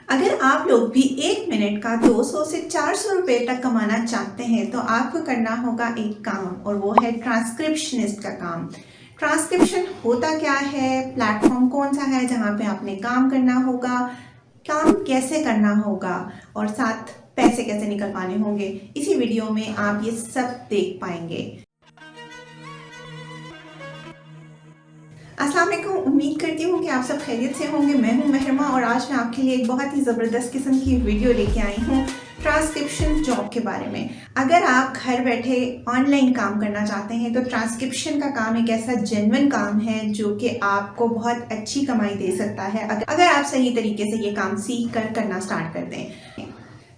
अगर आप लोग भी 1 मिनट का 200 से 400 रुपए तक कमाना चाहते हैं तो आपको करना होगा एक काम और वो है ट्रांसक्रिप्शनिस्ट का काम। ट्रांसक्रिप्शन होता क्या है, प्लेटफॉर्म कौन सा है जहाँ पे आपने काम करना होगा, काम कैसे करना होगा और साथ पैसे कैसे निकल पाने होंगे, इसी वीडियो में आप ये सब देख पाएंगे। अस्सलाम वालेकुम, उम्मीद करती हूँ कि आप सब खैरियत से होंगे। मैं हूँ महरमा और आज मैं आपके लिए एक बहुत ही ज़बरदस्त किस्म की वीडियो लेके आई हूँ ट्रांसक्रिप्शन जॉब के बारे में। अगर आप घर बैठे ऑनलाइन काम करना चाहते हैं तो ट्रांसक्रिप्शन का काम एक ऐसा जेन्युइन काम है जो कि आपको बहुत अच्छी कमाई दे सकता है अगर आप सही तरीके से ये काम सीख कर करना स्टार्ट कर दें।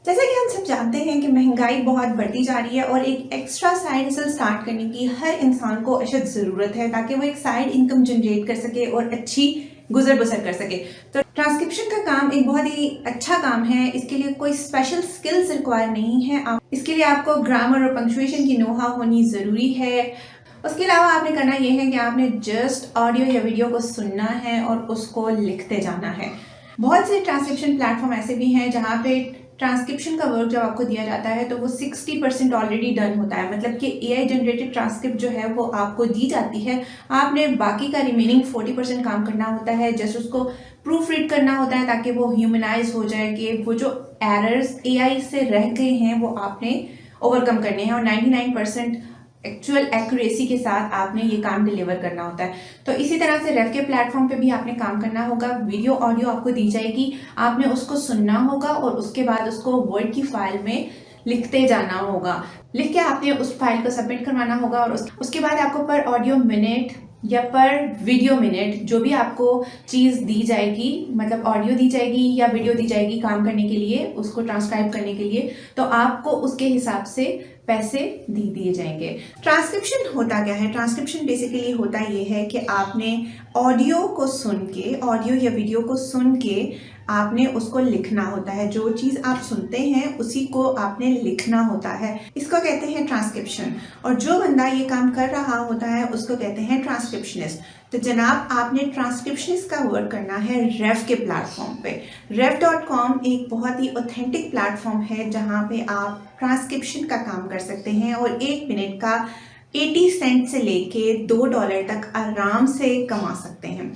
जैसा कि हम सब जानते हैं कि महंगाई बहुत बढ़ती जा रही है और एक एक्स्ट्रा साइड हसल स्टार्ट करने की हर इंसान को अशद ज़रूरत है ताकि वो एक साइड इनकम जनरेट कर सके और अच्छी गुजर बसर कर सके। तो ट्रांसक्रिप्शन का काम एक बहुत ही अच्छा काम है। इसके लिए कोई स्पेशल स्किल्स रिक्वायर नहीं है। इसके लिए आपको ग्रामर और पंक्चुएशन की नोहा होनी ज़रूरी है। उसके अलावा आपने करना यह है कि आपने जस्ट ऑडियो या वीडियो को सुनना है और उसको लिखते जाना है। बहुत से ट्रांसक्रिप्शन प्लेटफॉर्म ऐसे भी हैं जहाँ पे ट्रांसक्रिप्शन का वर्क जब आपको दिया जाता है तो वो 60% ऑलरेडी डन होता है, मतलब कि एआई जनरेटेड ट्रांसक्रिप्ट जो है वो आपको दी जाती है। आपने बाकी का रिमेनिंग 40% काम करना होता है, जस्ट उसको प्रूफ रीड करना होता है ताकि वो ह्यूमनाइज हो जाए कि वो जो एरर्स एआई से रह गए हैं वो आपने ओवरकम करने हैं और 99% एक्चुअल एक्यूरेसी के साथ आपने ये काम डिलीवर करना होता है। तो इसी तरह से रेव के प्लेटफॉर्म पे भी आपने काम करना होगा। वीडियो ऑडियो आपको दी जाएगी, आपने उसको सुनना होगा और उसके बाद उसको वर्ड की फाइल में लिखते जाना होगा। लिख के आपने उस फाइल को सबमिट करवाना होगा और उसके बाद आपको पर ऑडियो मिनट या पर वीडियो मिनट जो भी आपको चीज़ दी जाएगी, मतलब ऑडियो दी जाएगी या वीडियो दी जाएगी काम करने के लिए, उसको ट्रांसक्राइब करने के लिए, तो आपको उसके हिसाब से पैसे दिए जाएंगे। ट्रांसक्रिप्शन होता क्या है? ट्रांसक्रिप्शन बेसिकली होता ये है कि आपने ऑडियो को सुन के, ऑडियो या वीडियो को सुन के आपने उसको लिखना होता है। जो चीज़ आप सुनते हैं उसी को आपने लिखना होता है, इसको कहते हैं ट्रांसक्रिप्शन। और जो बंदा ये काम कर रहा होता है उसको कहते हैं ट्रांसक्रिप्शनिस्ट। तो जनाब, आपने ट्रांसक्रिप्शनिस्ट का वर्क करना है रेव के प्लेटफॉर्म पे। rev.com एक बहुत ही ऑथेंटिक प्लेटफॉर्म है जहाँ पे आप ट्रांसक्रिप्शन का काम कर सकते हैं और 1 मिनट का 80 सेंट से लेके $2 तक आराम से कमा सकते हैं।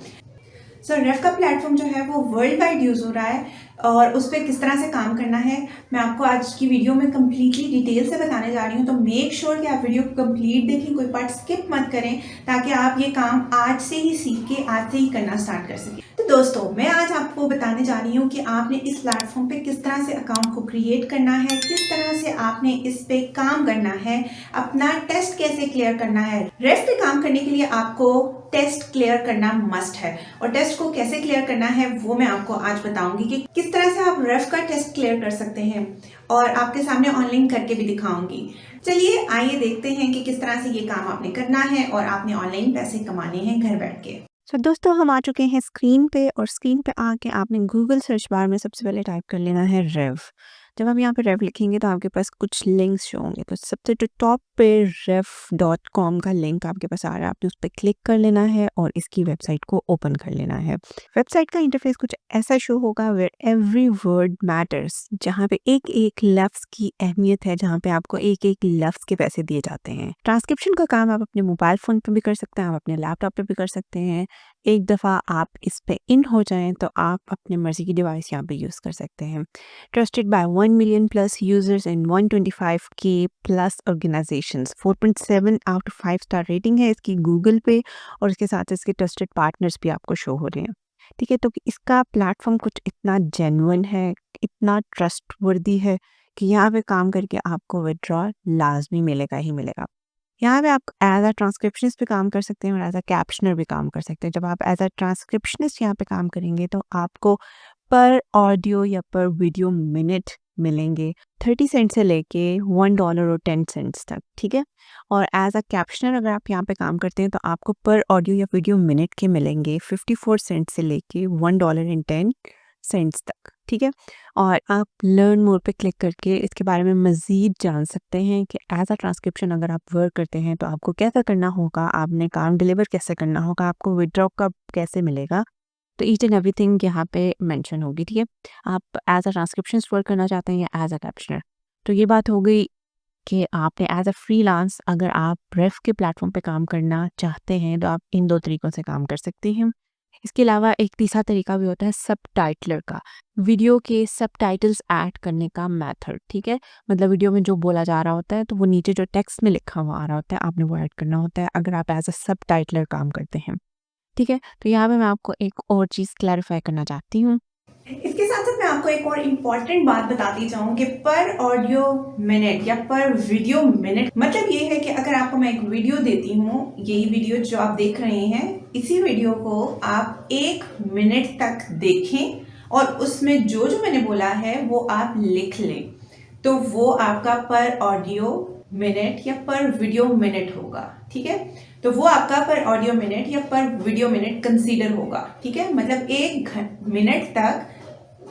सर, रेव का प्लेटफॉर्म जो है वो वर्ल्ड वाइड यूज़ हो रहा है और उस पर किस तरह से काम करना है मैं आपको आज की वीडियो में कम्प्लीटली डिटेल से बताने जा रही हूँ। तो मेक श्योर कि आप वीडियो को कम्प्लीट देखें, कोई पार्ट स्किप मत करें ताकि आप ये काम आज से ही सीख के आज से ही करना स्टार्ट कर सकें। तो दोस्तों, मैं आज आपको बताने जा रही हूँ कि आपने इस प्लेटफॉर्म पे किस तरह से अकाउंट को क्रिएट करना है, किस तरह से आपने इस पे काम करना है, अपना टेस्ट कैसे क्लियर करना है। रेव पे काम करने के लिए आपको टेस्ट क्लियर करना मस्ट है और टेस्ट को कैसे क्लियर करना है वो मैं आपको आज बताऊंगी कि किस तरह से आप रेव का टेस्ट क्लियर कर सकते हैं और आपके सामने ऑनलाइन करके भी दिखाऊंगी। चलिए आइए देखते हैं कि किस तरह से ये काम आपने करना है और आपने ऑनलाइन पैसे कमाने हैं घर बैठ के। दोस्तों, हम आ चुके हैं स्क्रीन पे और स्क्रीन पे आके आपने गूगल सर्च बार में सबसे पहले टाइप कर लेना है रेव। जब आप यहाँ पे रेव लिखेंगे तो आपके पास कुछ लिंक्स शो होंगे। तो सबसे जो टॉप पे rev.com का लिंक आपके पास आ रहा है, आपने उस पर क्लिक कर लेना है और इसकी वेबसाइट को ओपन कर लेना है। वेबसाइट का इंटरफेस कुछ ऐसा शो होगा वेयर एवरी वर्ड मैटर्स, जहाँ पे एक एक लफ्ज़ की अहमियत है, जहाँ पे आपको एक एक लफ्ज़ के पैसे दिए जाते हैं। ट्रांसक्रिप्शन का काम आप अपने मोबाइल फ़ोन पर भी कर सकते हैं, आप अपने लैपटॉप पर भी कर सकते हैं। एक दफ़ा आप इस पे इन हो जाएं तो आप अपने मर्ज़ी की डिवाइस यहाँ पे यूज़ कर सकते हैं। Trusted bye 1 million plus users and 125K plus organisations. 4.7 out of 5 star rating है इसकी गूगल पे और इसके साथ इसके ट्रस्टेड पार्टनर्स भी आपको शो हो रहे हैं। ठीक है, तो इसका प्लेटफॉर्म कुछ इतना जेन्युइन है, इतना ट्रस्टवर्दी है कि यहाँ पे काम करके आपको विड्रॉ लाजमी मिलेगा ही मिलेगा। यहाँ पे आप एज अ ट्रांसक्रिप्शनिस्ट भी काम कर सकते हैं और एज अ कैप्शनर भी काम कर सकते हैं। जब आप एज अ ट्रांसक्रिप्शनिस्ट यहाँ पे काम करेंगे तो आपको पर ऑडियो या पर वीडियो मिनट मिलेंगे 30 सेंट से लेके $1 और 10 सेंट्स तक। ठीक है, और एज अ कैप्शनर अगर आप यहाँ पे काम करते हैं तो आपको पर ऑडियो या वीडियो मिनट के मिलेंगे 54 सेंट से लेके $1.10 तक। ठीक है, और आप लर्न मोर पे क्लिक करके इसके बारे में मज़ीद जान सकते हैं कि एज अ ट्रांसक्रिप्शन अगर आप वर्क करते हैं तो आपको कैसा करना होगा, आपने काम डिलीवर कैसे करना होगा, आपको विड्रॉ कब कैसे मिलेगा, तो ईच एंड एवरीथिंग यहाँ पे मेंशन होगी, ठीक है। आप एज अ ट्रांसक्रिप्शन वर्क करना चाहते हैं या एज अ कैप्शनर, तो ये बात हो गई कि आपने एज अ फ्रीलांस अगर आप रेफ के प्लेटफॉर्म पे काम करना चाहते हैं तो आप इन 2 तरीकों से काम कर सकते हैं। इसके अलावा एक तीसरा तरीका भी होता है सबटाइटलर का, वीडियो के सबटाइटल्स ऐड करने का मेथड, ठीक है। मतलब वीडियो में जो बोला जा रहा होता है तो वो नीचे जो टेक्स्ट में लिखा हुआ आ रहा होता है आपने वो ऐड करना होता है अगर आप एज अ सबटाइटलर काम करते हैं, ठीक है। तो यहाँ पे मैं आपको एक और चीज़ क्लैरिफाई करना चाहती हूँ। इसके साथ साथ मैं आपको एक और इम्पॉर्टेंट बात बताती जाऊँ कि पर ऑडियो मिनट या पर वीडियो मिनट मतलब ये है कि अगर आपको मैं एक वीडियो देती हूँ, यही वीडियो जो आप देख रहे हैं, इसी वीडियो को आप 1 मिनट तक देखें और उसमें जो जो मैंने बोला है वो आप लिख लें, तो वो आपका पर ऑडियो मिनट या पर वीडियो मिनट होगा, ठीक है। तो वो आपका पर ऑडियो मिनट या पर वीडियो मिनट कंसीडर होगा, ठीक है। मतलब 1 मिनट तक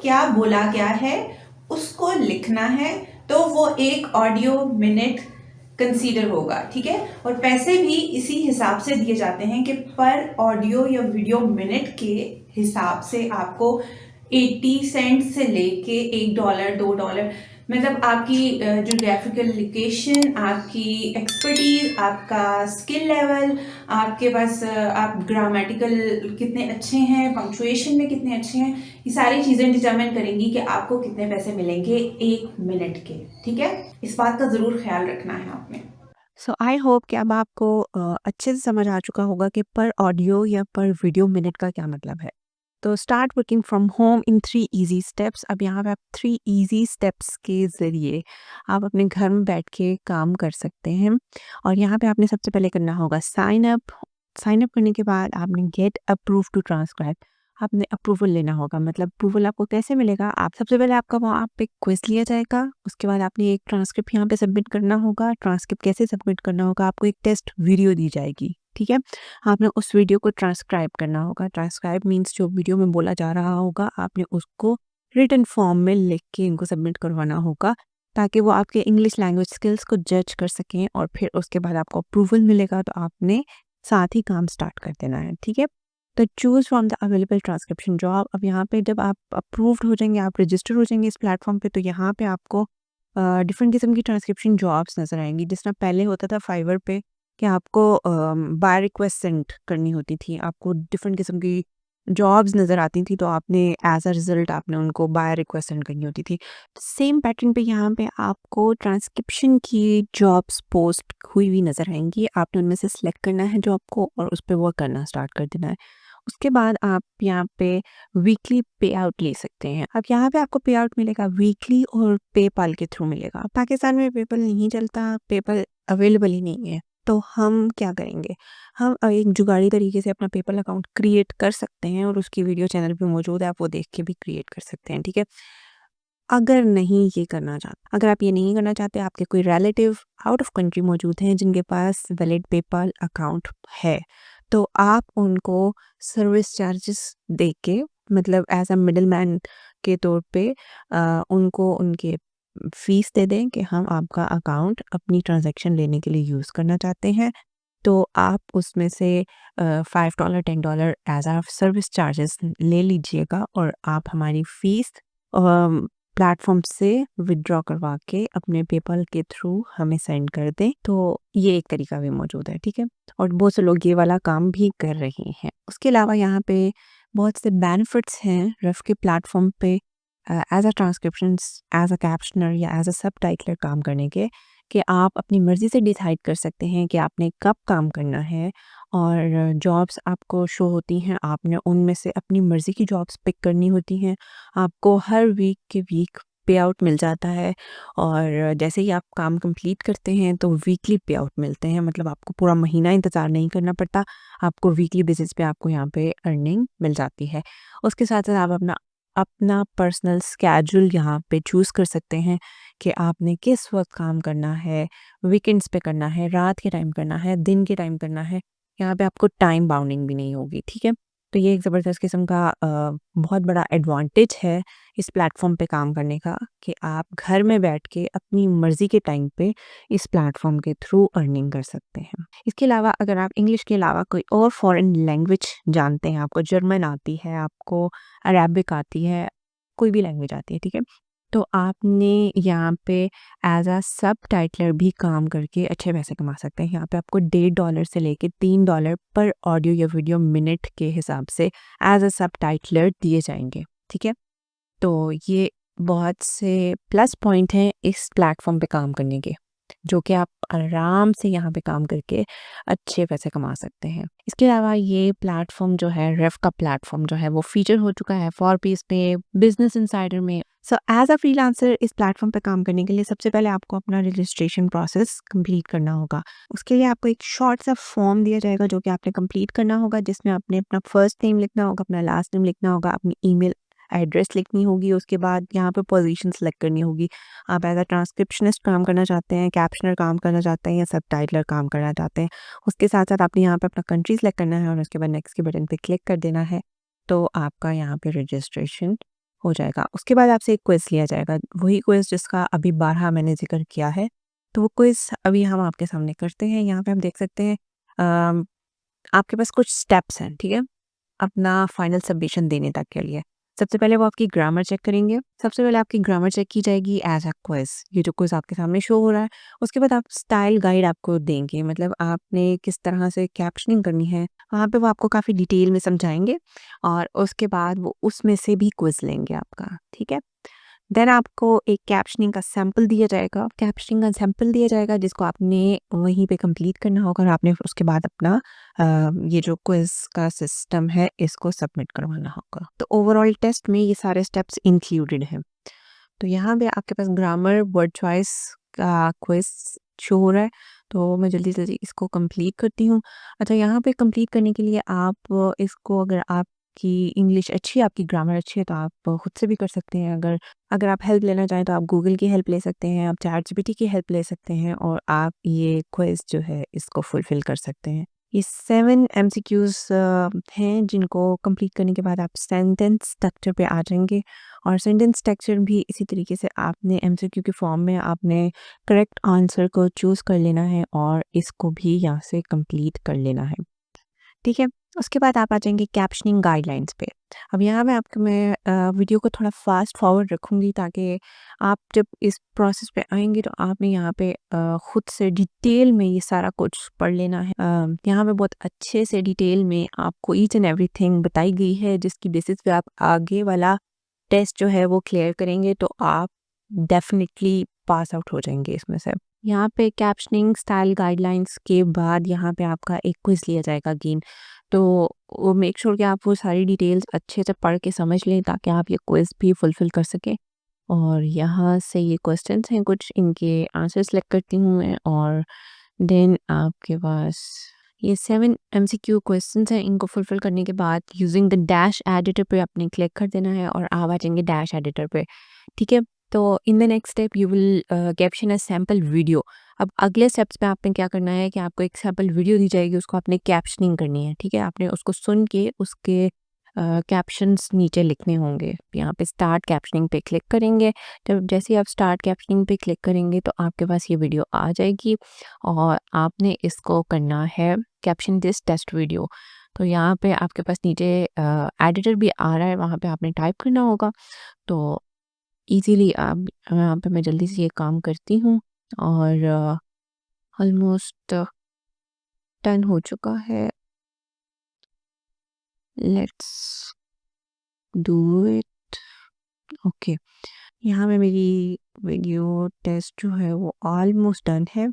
क्या बोला गया है उसको लिखना है, तो वो 1 ऑडियो मिनट कंसीडर होगा, ठीक है। और पैसे भी इसी हिसाब से दिए जाते हैं कि पर ऑडियो या वीडियो मिनट के हिसाब से आपको 80 सेंट से लेके $1 $2, मतलब आपकी जोग्राफिकल लोकेशन, आपकी एक्सपर्टीज, आपका स्किल लेवल, आपके पास आप ग्रामेटिकल कितने अच्छे हैं, पंक्चुएशन में कितने अच्छे हैं, ये सारी चीज़ें डिटरमाइन करेंगी कि आपको कितने पैसे मिलेंगे 1 मिनट के, ठीक है। इस बात का ज़रूर ख्याल रखना है आपने। सो आई होप कि अब आपको अच्छे से समझ आ चुका होगा कि पर ऑडियो या पर वीडियो मिनट का क्या मतलब है। तो start working from home in 3 easy steps. अब यहाँ पे आप 3 इजी स्टेप्स के ज़रिए आप अपने घर में बैठ के काम कर सकते हैं। और यहाँ पे आपने सबसे पहले करना होगा साइन अप। साइन अप करने के बाद आपने गेट अप्रूव टू ट्रांसक्राइब, आपने अप्रूवल लेना होगा। मतलब अप्रूवल आपको कैसे मिलेगा, आप सबसे पहले आपका वहाँ पे क्विज लिया जाएगा, उसके बाद आपने एक ट्रांसक्रिप्ट यहाँ पे सबमिट करना होगा। ट्रांसक्रिप्ट कैसे सबमिट करना होगा, आपको एक टेस्ट वीडियो दी जाएगी, ठीक है। आपने उस वीडियो को ट्रांसक्राइब करना होगा। ट्रांसक्राइब मीन्स जो वीडियो में बोला जा रहा होगा आपने उसको रिटन फॉर्म में लिख के इनको सबमिट करवाना होगा, ताकि वो आपके इंग्लिश लैंग्वेज स्किल्स को जज कर सकें और फिर उसके बाद आपको अप्रूवल मिलेगा तो आपने साथ ही काम स्टार्ट कर देना है, ठीक है। तो choose from the available transcription job. अब यहाँ पे जब आप अप्रूव्ड हो जाएंगे, आप रजिस्टर हो जाएंगे इस प्लेटफॉर्म पे, तो यहाँ पे आपको डिफरेंट किस्म की ट्रांसक्रिप्शन जॉब्स नज़र आएंगी। जिस तरह पहले होता था फाइवर पे कि आपको बाय रिक्वेस्ट सेंड करनी होती थी, आपको डिफरेंट किस्म की जॉब्स नज़र आती थी, तो आपने एज अ रिज़ल्ट आपने उनको बाय रिक्वेस्ट सेंड करनी होती थी। सेम पैटर्न पे यहाँ पे आपको ट्रांसक्रिप्शन की जॉब्स पोस्ट हुई हुई नज़र आएंगी। आपने उनमें से सिलेक्ट करना है जॉब को और उस पर वर्क करना स्टार्ट कर देना है। उसके बाद आप यहाँ पे वीकली पे आउट ले सकते हैं। अब यहाँ पे आपको पे आउट मिलेगा वीकली और पेपाल के थ्रू मिलेगा। पाकिस्तान में पेपल नहीं चलता, पेपल अवेलेबल ही नहीं है, तो हम क्या करेंगे, हम एक जुगाड़ी तरीके से अपना पेपल अकाउंट क्रिएट कर सकते हैं और उसकी वीडियो चैनल पे मौजूद है, आप वो देख के भी क्रिएट कर सकते हैं, ठीक है। अगर नहीं ये करना चाहते, अगर आप ये नहीं करना चाहते, आपके कोई रिलेटिव आउट ऑफ कंट्री मौजूद हैं जिनके पास वैलिड पेपाल अकाउंट है, तो आप उनको सर्विस चार्जेस दे के, मतलब एज अ मिडल मैन के तौर पे उनको उनके फीस दे दें कि हम आपका अकाउंट अपनी ट्रांजैक्शन लेने के लिए यूज़ करना चाहते हैं। तो आप उसमें से $5 $10 एज आ सर्विस चार्जेस ले लीजिएगा और आप हमारी फ़ीस प्लेटफॉर्म से विड्रॉ करवा के अपने पेपल के थ्रू हमें सेंड कर दें। तो ये एक तरीका भी मौजूद है, ठीक है। और बहुत से लोग ये वाला काम भी कर रहे हैं। उसके अलावा यहाँ पे बहुत से बेनिफिट्स हैं रफ के प्लेटफॉर्म पे एज अ ट्रांसक्रिप्शंस, एज अ कैप्शनर या एज अ सब टाइटलर काम करने के, कि आप अपनी मर्ज़ी से डिसाइड कर सकते हैं कि आपने कब काम करना है और जॉब्स आपको शो होती हैं, आपने उनमें से अपनी मर्ज़ी की जॉब्स पिक करनी होती हैं। आपको हर वीक के वीक पे आउट मिल जाता है और जैसे ही आप काम कंप्लीट करते हैं तो वीकली पे आउट मिलते हैं। मतलब आपको पूरा महीना इंतज़ार नहीं करना पड़ता, आपको वीकली बेसिस पे आपको यहाँ पे अर्निंग मिल जाती है। उसके साथ-साथ आप अपना अपना पर्सनल स्केड्यूल यहाँ पे चूज़ कर सकते हैं कि आपने किस वक़्त काम करना है, वीकेंड्स पे करना है, रात के टाइम करना है, दिन के टाइम करना है। यहाँ पे आपको टाइम बाउंडिंग भी नहीं होगी, ठीक है। तो ये एक ज़बरदस्त किस्म का बहुत बड़ा एडवांटेज है इस प्लेटफ़ॉर्म पे काम करने का कि आप घर में बैठ के अपनी मर्ज़ी के टाइम पे इस प्लेटफ़ॉर्म के थ्रू अर्निंग कर सकते हैं। इसके अलावा अगर आप इंग्लिश के अलावा कोई और फ़ॉरेन लैंग्वेज जानते हैं, आपको जर्मन आती है, आपको अरेबिक आती है, कोई भी लैंग्वेज आती है, ठीक है? तो आपने यहाँ पे एज़ अ सबटाइटलर भी काम करके अच्छे पैसे कमा सकते हैं। यहाँ पे आपको $1.5 से लेके $3 पर ऑडियो या वीडियो मिनट के हिसाब से एज़ अ सबटाइटलर दिए जाएँगे, ठीक है? तो ये बहुत से प्लस पॉइंट हैं इस प्लेटफ़ॉर्म पे काम करने के, जो कि आप आराम से यहाँ पे काम करके अच्छे पैसे कमा सकते हैं। इसके अलावा ये प्लेटफ़ॉर्म जो है, रेव का प्लेटफ़ॉर्म जो है, वो फ़ीचर हो चुका है फॉरपीस में, बिज़नेस इनसाइडर में। सो एज़ अ फ्रीलांसर इस प्लेटफ़ॉर्म पे काम करने के लिए सबसे पहले आपको अपना रजिस्ट्रेशन प्रोसेस कंप्लीट करना होगा। उसके लिए आपको एक शॉर्ट सा फॉर्म दिया जाएगा जो कि आपने कंप्लीट करना होगा, जिसमें आपने अपना फर्स्ट नेम लिखना होगा, अपना लास्ट नेम लिखना होगा, अपनी ईमेल एड्रेस लिखनी होगी, उसके बाद यहाँ पे पोजीशन सेलेक्ट करनी होगी। आप एज़ अ ट्रांसक्रिप्शनिस्ट काम करना चाहते हैं, कैप्शनर काम करना चाहते हैं या सबटाइटलर काम करना चाहते हैं। उसके साथ-साथ आपने यहाँ पे अपना कंट्री सेलेक्ट करना है और उसके बाद नेक्स्ट के बटन पे क्लिक कर देना है, तो आपका यहाँ पे रजिस्ट्रेशन हो जाएगा। उसके बाद आपसे एक क्विज़ लिया जाएगा, वही क्विज़ जिसका अभी 12 मैंने ज़िक्र किया है, तो वो क्विज़ अभी हम आपके सामने करते हैं। यहाँ पे हम देख सकते हैं अ, आपके पास कुछ स्टेप्स हैं, ठीक है? अपना फाइनल सबमिशन देने तक के लिए। सबसे पहले वो आपकी ग्रामर चेक करेंगे। सबसे पहले आपकी ग्रामर चेक की जाएगी एज़ अ क्विज़। ये जो क्विज़ आपके सामने शो हो रहा है, उसके बाद आप स्टाइल गाइड आपको देंगे, मतलब आपने किस तरह से कैप्शनिंग करनी है, वहाँ पे वो आपको काफ़ी डिटेल में समझाएँगे और उसके बाद वो उसमें से भी क्विज़ लेंगे आपका, ठीक है? देन आपको एक कैप्शनिंग का सैंपल दिया जाएगा, कैप्शनिंग का सैंपल दिया जाएगा जिसको आपने वहीं पे कंप्लीट करना होगा और आपने फिर उसके बाद अपना ये जो क्विज़ का सिस्टम है इसको सबमिट करवाना होगा। तो ओवरऑल टेस्ट में ये सारे स्टेप्स इंक्लूडेड हैं। तो यहाँ पे आपके पास ग्रामर, वर्ड चॉइस का क्विज़ शो हो रहा है, तो मैं जल्दी-जल्दी इसको कंप्लीट करती हूँ। अच्छा, यहाँ पे कंप्लीट करने के लिए आप इसको अगर आपकी इंग्लिश अच्छी है, आपकी ग्रामर अच्छी है, तो आप खुद से भी कर सकते हैं। अगर अगर आप हेल्प लेना चाहें तो आप गूगल की हेल्प ले सकते हैं, आप चैटजीपीटी की हेल्प ले सकते हैं और आप ये क्विज़ जो है इसको फुलफ़िल कर सकते हैं। ये 7 एमसीक्यूज़ हैं जिनको कंप्लीट करने के बाद आप सेंटेंस स्ट्रक्चर पे आ जाएँगे और सेंटेंस स्ट्रक्चर भी इसी तरीके से आपने एमसीक्यू के फॉर्म में आपने करेक्ट आंसर को चूज़ कर लेना है और इसको भी यहाँ से कंप्लीट कर लेना है। ठीक है? उसके बाद आप आ जाएँगे कैप्शनिंग गाइडलाइंस पे। अब यहाँ पे आपको मैं वीडियो को थोड़ा फ़ास्ट फॉरवर्ड रखूँगी ताकि आप जब इस प्रोसेस पे आएँगे तो आपने यहाँ पे खुद से डिटेल में ये सारा कुछ पढ़ लेना है। यहाँ पे बहुत अच्छे से डिटेल में आपको ईच एंड एवरीथिंग बताई गई है जिसकी बेसिस पे आप आगे वाला टेस्ट जो है वो क्लियर करेंगे तो आप डेफ़िनिटली पास आउट हो जाएँगे इसमें से। यहाँ पे कैप्शनिंग स्टाइल गाइडलाइंस के बाद यहाँ पे आपका एक क्विज़ लिया जाएगा अगेन। तो वो मेक श्योर कि आप वो सारी डिटेल्स अच्छे से पढ़ के समझ लें ताकि आप ये क्विज़ भी फुलफ़िल कर सकें। और यहाँ से ये क्वेश्चंस हैं कुछ, इनके आंसर सेलेक्ट करती हूँ मैं और देन आपके पास ये 7 एमसीक्यू क्वेश्चंस हैं। इनको फुलफ़िल करने के बाद यूज़िंग द डैश एडिटर पे आपने क्लिक कर देना है और आप आ जाएँगे डैश एडिटर पे, ठीक है? तो इन the next step you will caption a sample video. अब अगले स्टेप्स पे आपने क्या करना है कि आपको एक सैंपल वीडियो दी जाएगी, उसको आपने कैप्शनिंग करनी है, ठीक है? आपने उसको सुन के उसके कैप्शंस नीचे लिखने होंगे। यहाँ पे स्टार्ट कैप्शनिंग पे क्लिक करेंगे। जब जैसे ही आप स्टार्ट कैप्शनिंग पे क्लिक करेंगे तो आपके पास ये वीडियो आ जाएगी और आपने इसको करना है कैप्शन दिस टेस्ट वीडियो। तो यहाँ पे आपके पास नीचे एडिटर भी आ रहा है, वहाँ पे आपने टाइप करना होगा। तो ईज़िली आप यहाँ पे मैं जल्दी से ये काम करती हूँ और ऑलमोस्ट डन हो चुका है। Let's do it. ओके, यहाँ पे मेरी वीडियो टेस्ट जो है वो ऑलमोस्ट डन है।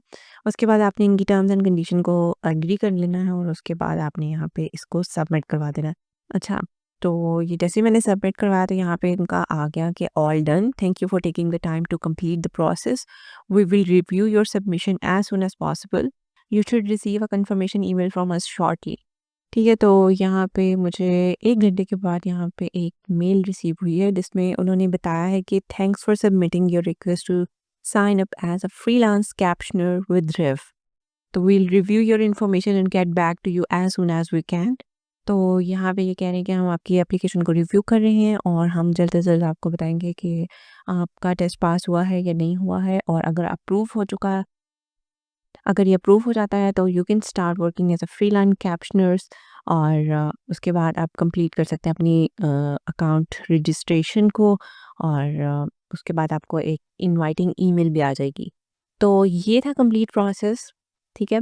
उसके बाद आपने इनकी टर्म्स एंड कंडीशन को एग्री कर लेना है और उसके बाद आपने यहाँ पे इसको सबमिट करवा देना है। अच्छा, तो ये जैसे ही मैंने सबमिट करवाया तो यहाँ पे इनका आ गया कि all done, thank you for taking the time to complete the process, we will review your submission as soon as possible, you should receive a confirmation email from us shortly. ठीक है, तो यहाँ पे मुझे 1 घंटे के बाद यहाँ पे एक मेल रिसीव हुई है जिसमें उन्होंने बताया है कि thanks for submitting your request to sign up as a freelance captioner with Rev. तो we'll review your information and get back to you as soon as we can. तो यहाँ पे ये कह रहे हैं कि हम आपकी एप्लीकेशन को रिव्यू कर रहे हैं और हम जल्द से जल्द आपको बताएंगे कि आपका टेस्ट पास हुआ है या नहीं हुआ है, और अगर अप्रूव हो चुका, अगर ये अप्रूव हो जाता है तो you can start working as a freelance captioners. और उसके बाद आप कंप्लीट कर सकते हैं अपनी अकाउंट रजिस्ट्रेशन को, और उसके बाद आपको एक इनवाइटिंग ईमेल भी आ जाएगी। तो ये था कंप्लीट प्रोसेस, ठीक है।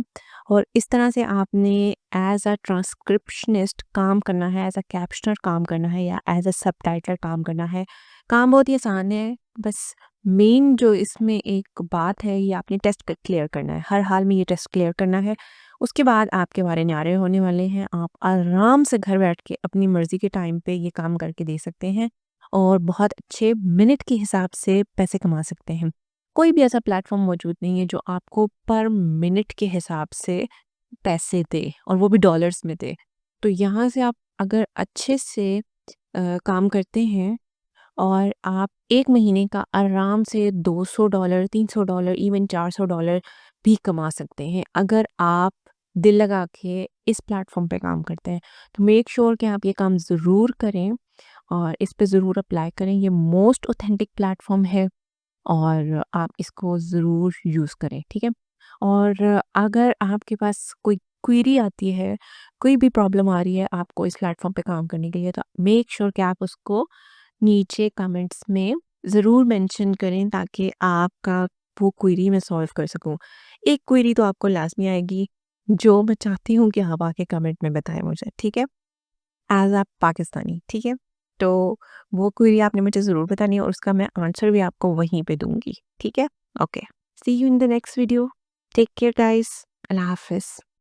और इस तरह से आपने एज अ ट्रांसक्रिप्शनिस्ट काम करना है, एज अ कैप्शनर काम करना है, या एज अ सबटाइटलर काम करना है। काम बहुत ही आसान है, बस मेन जो इसमें एक बात है, ये आपने टेस्ट क्लियर करना है, हर हाल में ये टेस्ट क्लियर करना है। उसके बाद आपके बारे न्यारे होने वाले हैं, आप आराम से घर बैठ के अपनी मर्ज़ी के टाइम पे ये काम करके दे सकते हैं और बहुत अच्छे मिनट के हिसाब से पैसे कमा सकते हैं। कोई भी ऐसा प्लेटफ़ॉर्म मौजूद नहीं है जो आपको पर मिनट के हिसाब से पैसे दे, और वो भी डॉलर्स में दे। तो यहाँ से आप अगर अच्छे से काम करते हैं और आप 1 महीने का आराम से $200, $300, इवन $400 भी कमा सकते हैं, अगर आप दिल लगा के इस प्लेटफ़ॉर्म पे काम करते हैं। तो मेक श्योर कि आप ये काम ज़रूर करें और इस पे ज़रूर अप्लाई करें। ये मोस्ट ऑथेंटिक प्लेटफ़ॉर्म है और आप इसको ज़रूर यूज़ करें, ठीक है? और अगर आपके पास कोई क्वेरी आती है, कोई भी प्रॉब्लम आ रही है आपको इस प्लेटफ़ॉर्म पे काम करने के लिए, तो मेक श्योर कि आप उसको नीचे कमेंट्स में ज़रूर मेंशन करें, ताकि आपका वो क्वेरी मैं सॉल्व कर सकूँ। एक क्वेरी तो आपको लाज़मी आएगी, जो मैं चाहती हूँ कि आप आके कमेंट में बताएँ मुझे, ठीक है? एज़ अ पाकिस्तानी, ठीक है? तो वो क्वेरी आपने मुझे ज़रूर बतानी है और उसका मैं आंसर भी आपको वहीं पे दूँगी, ठीक है? Okay. See you in the next video. Take care guys. अल्लाह हाफ़िज़।